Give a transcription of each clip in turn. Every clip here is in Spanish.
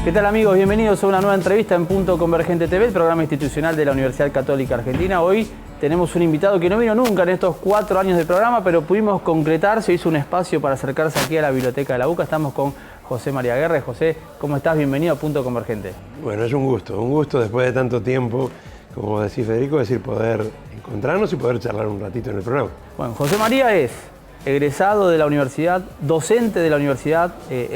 ¿Qué tal, amigos? Bienvenidos a una nueva entrevista en Punto Convergente TV, el programa institucional de la Universidad Católica Argentina. Hoy tenemos un invitado que no vino nunca en estos 4 años de programa, pero pudimos concretar, se hizo un espacio para acercarse aquí a la biblioteca de la UCA. Estamos con José María Guerra. José, ¿cómo estás? Bienvenido a Punto Convergente. Bueno, es un gusto después de tanto tiempo, como decís, Federico, poder encontrarnos y poder charlar un ratito en el programa. Bueno, José María es egresado de la universidad, docente de la universidad,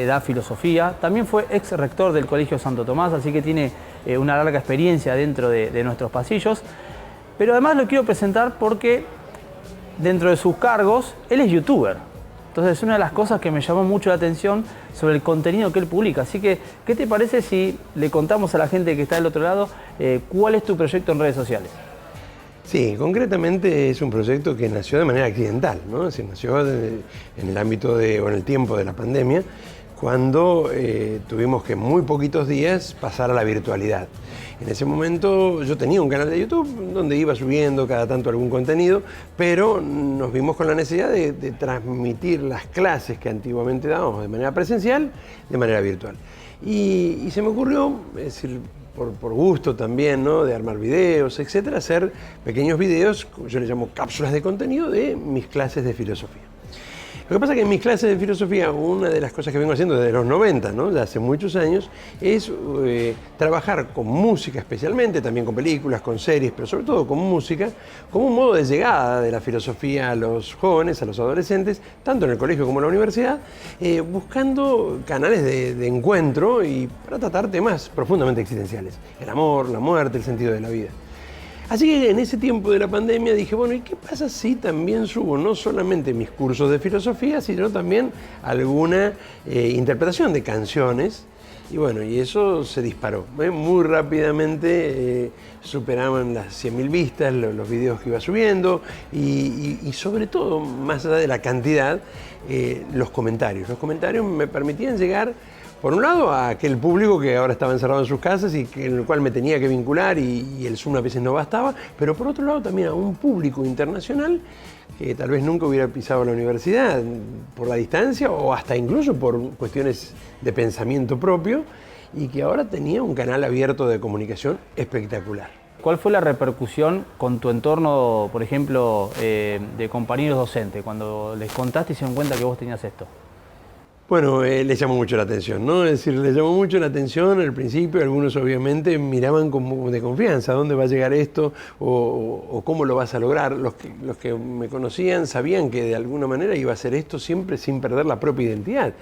da filosofía, también fue ex rector del Colegio Santo Tomás, así que tiene una larga experiencia dentro de nuestros pasillos. Pero además lo quiero presentar porque dentro de sus cargos, él es youtuber. Entonces es una de las cosas que me llamó mucho la atención sobre el contenido que él publica. Así que, ¿qué te parece si le contamos a la gente que está del otro lado cuál es tu proyecto en redes sociales? Sí, concretamente es un proyecto que nació de manera accidental, ¿no? Nació en el ámbito o en el tiempo de la pandemia, cuando tuvimos que en muy poquitos días pasar a la virtualidad. En ese momento yo tenía un canal de YouTube donde iba subiendo cada tanto algún contenido, pero nos vimos con la necesidad de transmitir las clases que antiguamente dábamos de manera presencial, de manera virtual. Y se me ocurrió, es decir, por gusto también, ¿no?, de armar videos, etcétera, hacer pequeños videos, yo les llamo cápsulas de contenido, de mis clases de filosofía. Lo que pasa es que en mis clases de filosofía, una de las cosas que vengo haciendo desde los 90, ¿no?, de hace muchos años, es trabajar con música especialmente, también con películas, con series, pero sobre todo con música, como un modo de llegada de la filosofía a los jóvenes, a los adolescentes, tanto en el colegio como en la universidad, buscando canales de encuentro y para tratar temas profundamente existenciales: el amor, la muerte, el sentido de la vida. Así que en ese tiempo de la pandemia dije, bueno, ¿y qué pasa si también subo no solamente mis cursos de filosofía, sino también alguna interpretación de canciones? Y bueno, y eso se disparó. Muy rápidamente superaban las 100.000 vistas los videos que iba subiendo y sobre todo, más allá de la cantidad, los comentarios. Los comentarios me permitían llegar, por un lado, a aquel público que ahora estaba encerrado en sus casas y en el cual me tenía que vincular y el Zoom a veces no bastaba, pero por otro lado también a un público internacional que tal vez nunca hubiera pisado la universidad por la distancia o hasta incluso por cuestiones de pensamiento propio, y que ahora tenía un canal abierto de comunicación espectacular. ¿Cuál fue la repercusión con tu entorno, por ejemplo, de compañeros docentes, cuando les contaste y se dieron cuenta que vos tenías esto? Bueno, les llamó mucho la atención, ¿no? Es decir, les llamó mucho la atención al principio. Algunos obviamente miraban como de confianza: ¿dónde va a llegar esto? O ¿cómo lo vas a lograr? Los que me conocían sabían que de alguna manera iba a hacer esto siempre sin perder la propia identidad,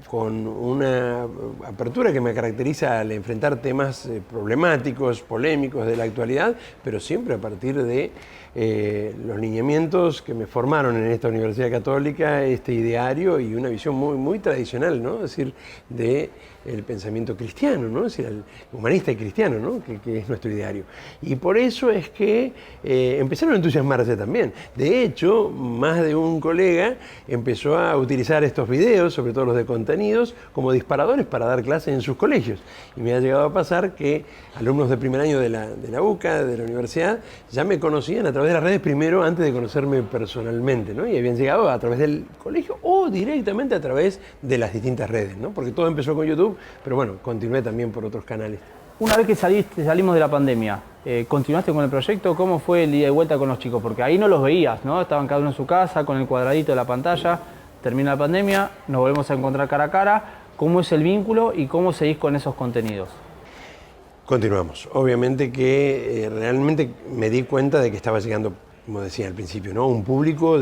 con una apertura que me caracteriza al enfrentar temas problemáticos, polémicos de la actualidad, pero siempre a partir de los lineamientos que me formaron en esta Universidad Católica, este ideario y una visión muy, muy tradicional, ¿no? Es decir, del pensamiento cristiano, ¿no? Es decir, el humanista y cristiano, ¿no?, que es nuestro ideario. Y por eso es que empezaron a entusiasmarse también. De hecho, más de un colega empezó a utilizar estos videos, sobre todo los de contenidos, como disparadores para dar clases en sus colegios. Y me ha llegado a pasar que alumnos de primer año de la UCA, de la universidad, ya me conocían a través de las redes primero, antes de conocerme personalmente, ¿no? Y habían llegado a través del colegio o directamente a través de las distintas redes, ¿no? Porque todo empezó con YouTube, pero bueno, continué también por otros canales. Una vez que salimos de la pandemia, ¿continuaste con el proyecto? ¿Cómo fue el ida y vuelta con los chicos? Porque ahí no los veías, ¿no? Estaban cada uno en su casa, con el cuadradito de la pantalla. Termina la pandemia, nos volvemos a encontrar cara a cara. ¿Cómo es el vínculo y cómo seguís con esos contenidos? Continuamos. Obviamente que realmente me di cuenta de que estaba llegando, como decía al principio, ¿no?, un público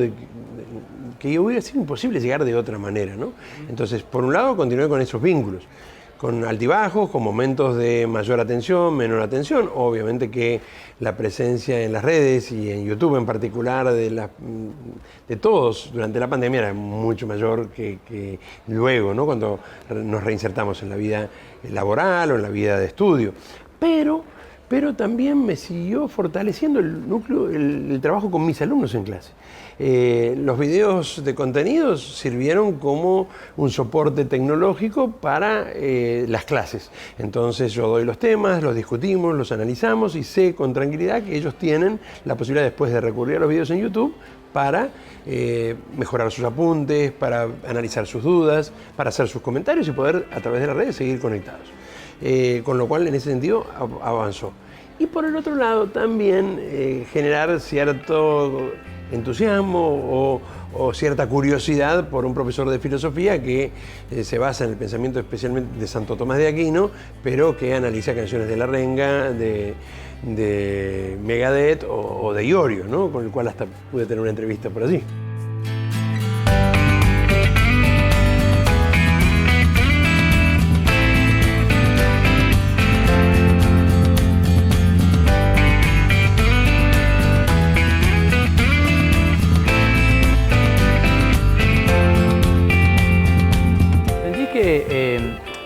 que hubiera sido imposible llegar de otra manera, ¿no? Entonces, por un lado, continué con esos vínculos, con altibajos, con momentos de mayor atención, menor atención. Obviamente que la presencia en las redes y en YouTube en particular de todos durante la pandemia era mucho mayor que luego, ¿no?, cuando nos reinsertamos en la vida laboral o en la vida de estudio. Pero pero también me siguió fortaleciendo el núcleo, el trabajo con mis alumnos en clase. Los videos de contenidos sirvieron como un soporte tecnológico para las clases. Entonces yo doy los temas, los discutimos, los analizamos y sé con tranquilidad que ellos tienen la posibilidad después de recurrir a los videos en YouTube para mejorar sus apuntes, para analizar sus dudas, para hacer sus comentarios y poder a través de las redes seguir conectados. Con lo cual en ese sentido avanzó. Y por el otro lado también generar cierto entusiasmo o cierta curiosidad por un profesor de filosofía que se basa en el pensamiento especialmente de Santo Tomás de Aquino, pero que analiza canciones de La Renga, de Megadeth o de Iorio, ¿no? Con el cual hasta pude tener una entrevista por allí.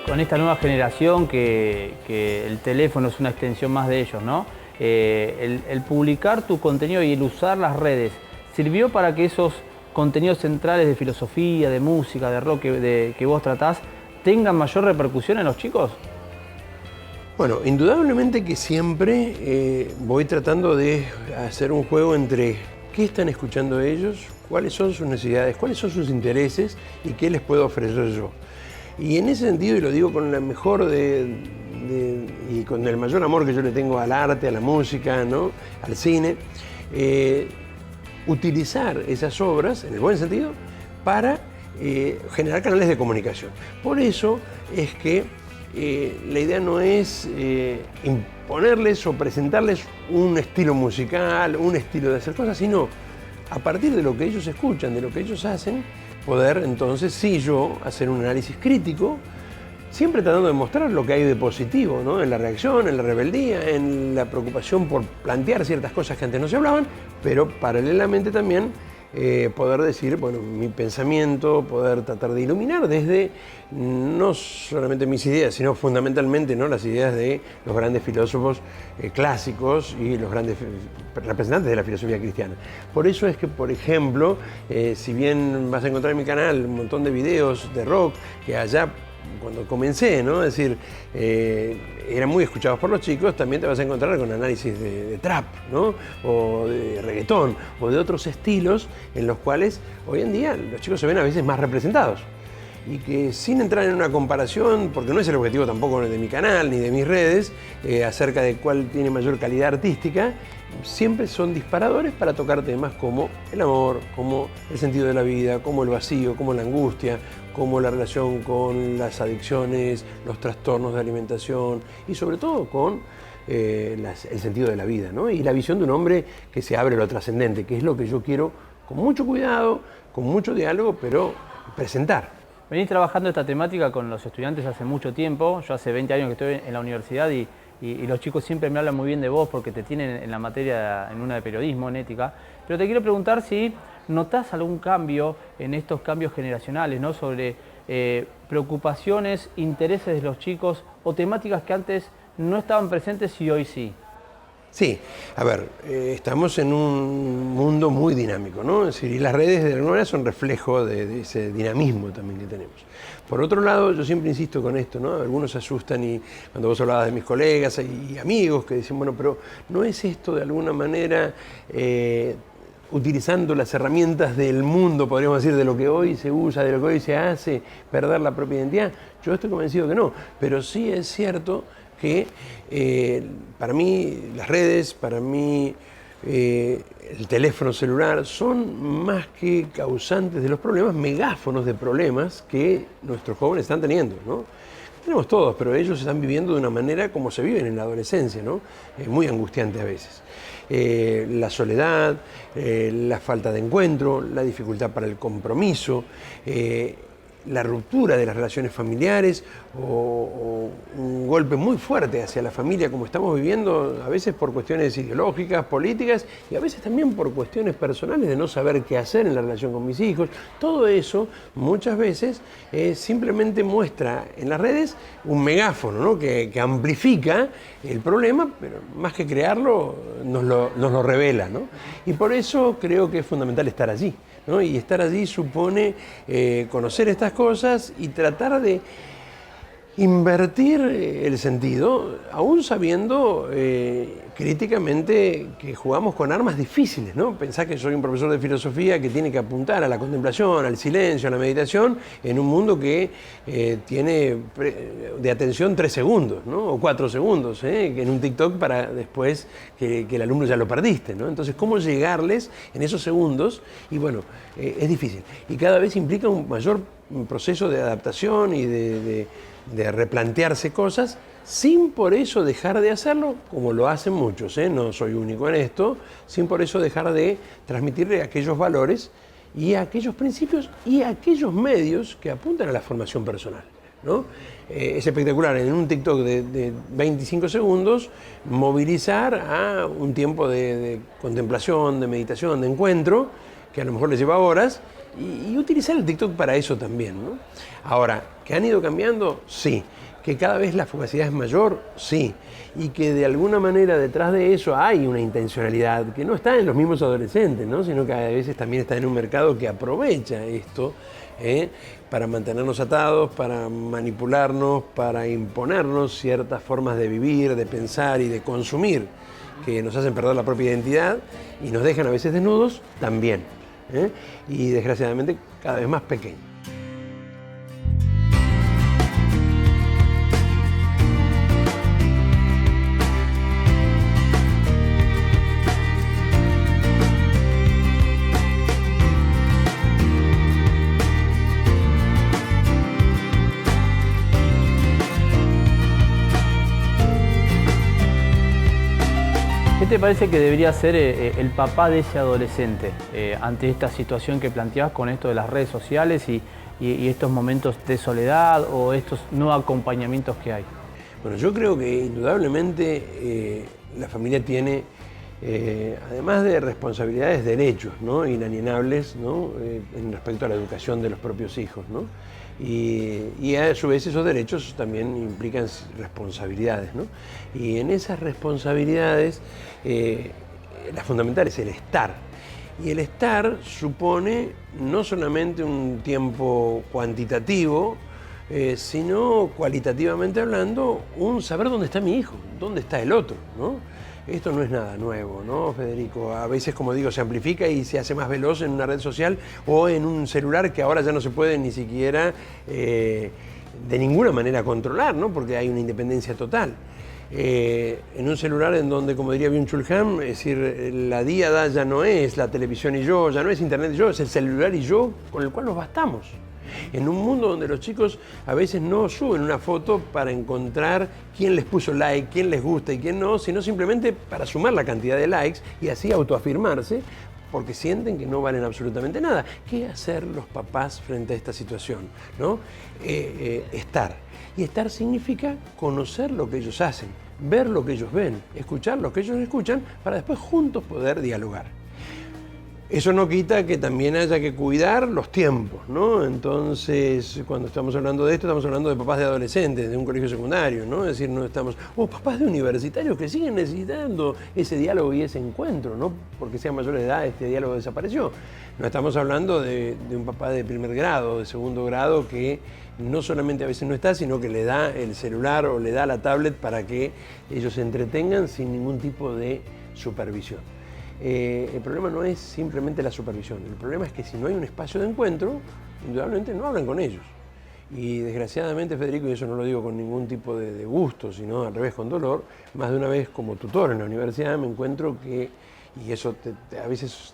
Con esta nueva generación que el teléfono es una extensión más de ellos, ¿no? El publicar tu contenido y el usar las redes, ¿sirvió para que esos contenidos centrales de filosofía, de música, de rock que vos tratás, tengan mayor repercusión en los chicos? Bueno, indudablemente que siempre voy tratando de hacer un juego entre qué están escuchando ellos, cuáles son sus necesidades, cuáles son sus intereses y qué les puedo ofrecer yo. Y en ese sentido, y lo digo con la mejor y con el mayor amor que yo le tengo al arte, a la música, ¿no? Al cine, utilizar esas obras, en el buen sentido, para generar canales de comunicación. Por eso es que la idea no es imponerles o presentarles un estilo musical, un estilo de hacer cosas, sino a partir de lo que ellos escuchan, de lo que ellos hacen, poder entonces sí yo hacer un análisis crítico, siempre tratando de mostrar lo que hay de positivo, ¿no? En la reacción, en la rebeldía, en la preocupación por plantear ciertas cosas que antes no se hablaban, pero paralelamente también poder decir, bueno, mi pensamiento, poder tratar de iluminar desde no solamente mis ideas, sino fundamentalmente, ¿no?, las ideas de los grandes filósofos clásicos y los grandes representantes de la filosofía cristiana. Por eso es que, por ejemplo, si bien vas a encontrar en mi canal un montón de videos de rock que allá cuando comencé, ¿no? Es decir, eran muy escuchados por los chicos, también te vas a encontrar con análisis de trap, ¿no? O de reggaetón, o de otros estilos en los cuales hoy en día los chicos se ven a veces más representados. Y que sin entrar en una comparación, porque no es el objetivo tampoco de mi canal ni de mis redes, acerca de cuál tiene mayor calidad artística, siempre son disparadores para tocar temas como el amor, como el sentido de la vida, como el vacío, como la angustia, como la relación con las adicciones, los trastornos de alimentación y sobre todo con el sentido de la vida, ¿no? Y la visión de un hombre que se abre a lo trascendente, que es lo que yo quiero con mucho cuidado, con mucho diálogo, pero presentar. Venís trabajando esta temática con los estudiantes hace mucho tiempo. Yo hace 20 años que estoy en la universidad y los chicos siempre me hablan muy bien de vos porque te tienen en la materia, en una de periodismo, en ética. Pero te quiero preguntar si notás algún cambio en estos cambios generacionales, ¿no? Sobre preocupaciones, intereses de los chicos o temáticas que antes no estaban presentes y hoy sí. Sí, a ver, estamos en un mundo muy dinámico, ¿no? Es decir, y las redes de alguna manera son reflejo de ese dinamismo también que tenemos. Por otro lado, yo siempre insisto con esto, ¿no? Algunos se asustan y cuando vos hablabas de mis colegas y amigos que dicen, bueno, pero ¿no es esto de alguna manera utilizando las herramientas del mundo, podríamos decir, de lo que hoy se usa, de lo que hoy se hace, perder la propia identidad? Yo estoy convencido que no, pero sí es cierto que para mí las redes, para mí el teléfono celular son más que causantes de los problemas, megáfonos de problemas que nuestros jóvenes están teniendo, ¿no? Tenemos todos, pero ellos están viviendo de una manera como se viven en la adolescencia, ¿no? Muy angustiante a veces. La soledad, la falta de encuentro, la dificultad para el compromiso, la ruptura de las relaciones familiares o un golpe muy fuerte hacia la familia como estamos viviendo, a veces por cuestiones ideológicas, políticas y a veces también por cuestiones personales de no saber qué hacer en la relación con mis hijos. Todo eso muchas veces simplemente muestra en las redes un megáfono, ¿no? que amplifica el problema, pero más que crearlo nos lo revela, ¿no? Y por eso creo que es fundamental estar allí, ¿no? Y estar allí supone conocer estas cosas y tratar de invertir el sentido, aún sabiendo críticamente que jugamos con armas difíciles, ¿no? Pensá que soy un profesor de filosofía que tiene que apuntar a la contemplación, al silencio, a la meditación, en un mundo que tiene de atención 3 segundos, ¿no? O 4 segundos, que en un TikTok para después que el alumno ya lo perdiste, ¿no? Entonces, ¿cómo llegarles en esos segundos? Y bueno, es difícil. Y cada vez implica un mayor proceso de adaptación y de replantearse cosas, sin por eso dejar de hacerlo, como lo hacen muchos, no soy único en esto, sin por eso dejar de transmitirle aquellos valores y aquellos principios y aquellos medios que apuntan a la formación personal, ¿no? Es espectacular en un TikTok de 25 segundos movilizar a un tiempo de contemplación, de meditación, de encuentro, que a lo mejor les lleva horas, y utilizar el TikTok para eso también, ¿no? Ahora, ¿que han ido cambiando? Sí. ¿Que cada vez la fugacidad es mayor? Sí. Y que de alguna manera detrás de eso hay una intencionalidad que no está en los mismos adolescentes, ¿no? Sino que a veces también está en un mercado que aprovecha esto para mantenernos atados, para manipularnos, para imponernos ciertas formas de vivir, de pensar y de consumir que nos hacen perder la propia identidad y nos dejan a veces desnudos también. Y desgraciadamente cada vez más pequeños. ¿Qué te parece que debería ser el papá de ese adolescente ante esta situación que planteabas con esto de las redes sociales y estos momentos de soledad o estos no acompañamientos que hay? Bueno, yo creo que indudablemente la familia tiene, además de responsabilidades, derechos, ¿no? Inalienables, ¿no? En respecto a la educación de los propios hijos, ¿no? Y a su vez esos derechos también implican responsabilidades, ¿no? Y en esas responsabilidades la fundamental es el estar. Y el estar supone no solamente un tiempo cuantitativo, sino cualitativamente hablando, un saber dónde está mi hijo, dónde está el otro, ¿no? Esto no es nada nuevo, ¿no, Federico? A veces, como digo, se amplifica y se hace más veloz en una red social o en un celular que ahora ya no se puede ni siquiera de ninguna manera controlar, ¿no? Porque hay una independencia total. En un celular en donde, como diría Byung-Chul Han, es decir, la díada ya no es la televisión y yo, ya no es internet y yo, es el celular y yo con el cual nos bastamos. En un mundo donde los chicos a veces no suben una foto para encontrar quién les puso like, quién les gusta y quién no, sino simplemente para sumar la cantidad de likes y así autoafirmarse porque sienten que no valen absolutamente nada. ¿Qué hacer los papás frente a esta situación? ¿No? Estar. Y estar significa conocer lo que ellos hacen, ver lo que ellos ven, escuchar lo que ellos escuchan para después juntos poder dialogar. Eso no quita que también haya que cuidar los tiempos, ¿no? Entonces, cuando estamos hablando de esto, estamos hablando de papás de adolescentes, de un colegio secundario, ¿no? Es decir, no estamos... O papás de universitarios que siguen necesitando ese diálogo y ese encuentro, ¿no? Porque sean mayores de edad, este diálogo desapareció. No estamos hablando de un papá de primer grado, de segundo grado, que no solamente a veces no está, sino que le da el celular o le da la tablet para que ellos se entretengan sin ningún tipo de supervisión. El problema no es simplemente la supervisión, el problema es que si no hay un espacio de encuentro, indudablemente no hablan con ellos. Y desgraciadamente, Federico, y eso no lo digo con ningún tipo de gusto, sino al revés, con dolor, más de una vez como tutor en la universidad me encuentro que, y eso a veces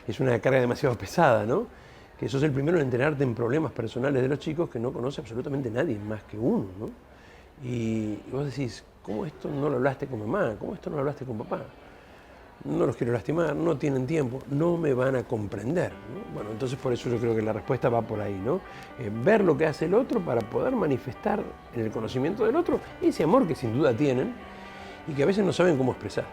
es una carga demasiado pesada, ¿no? Que sos el primero en enterarte en problemas personales de los chicos que no conoce absolutamente nadie más que uno, ¿no? Y vos decís, ¿cómo esto no lo hablaste con mamá? ¿Cómo esto no lo hablaste con papá? no los quiero lastimar, no tienen tiempo, no me van a comprender, ¿no? Bueno, entonces por eso yo creo que la respuesta va por ahí, ¿no? Ver lo que hace el otro para poder manifestar en el conocimiento del otro ese amor que sin duda tienen y que a veces no saben cómo expresar.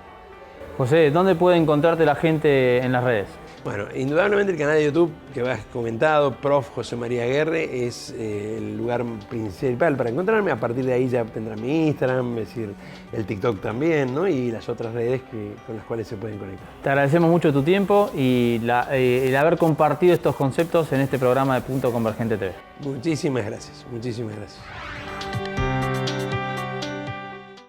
José, ¿dónde puede encontrarte la gente en las redes? Bueno, indudablemente el canal de YouTube que has comentado, Prof. José María Aguerre, es el lugar principal para encontrarme. A partir de ahí ya tendrá mi Instagram, es decir, el TikTok también, ¿no? Y las otras redes con las cuales se pueden conectar. Te agradecemos mucho tu tiempo y el haber compartido estos conceptos en este programa de Punto Convergente TV. Muchísimas gracias, muchísimas gracias.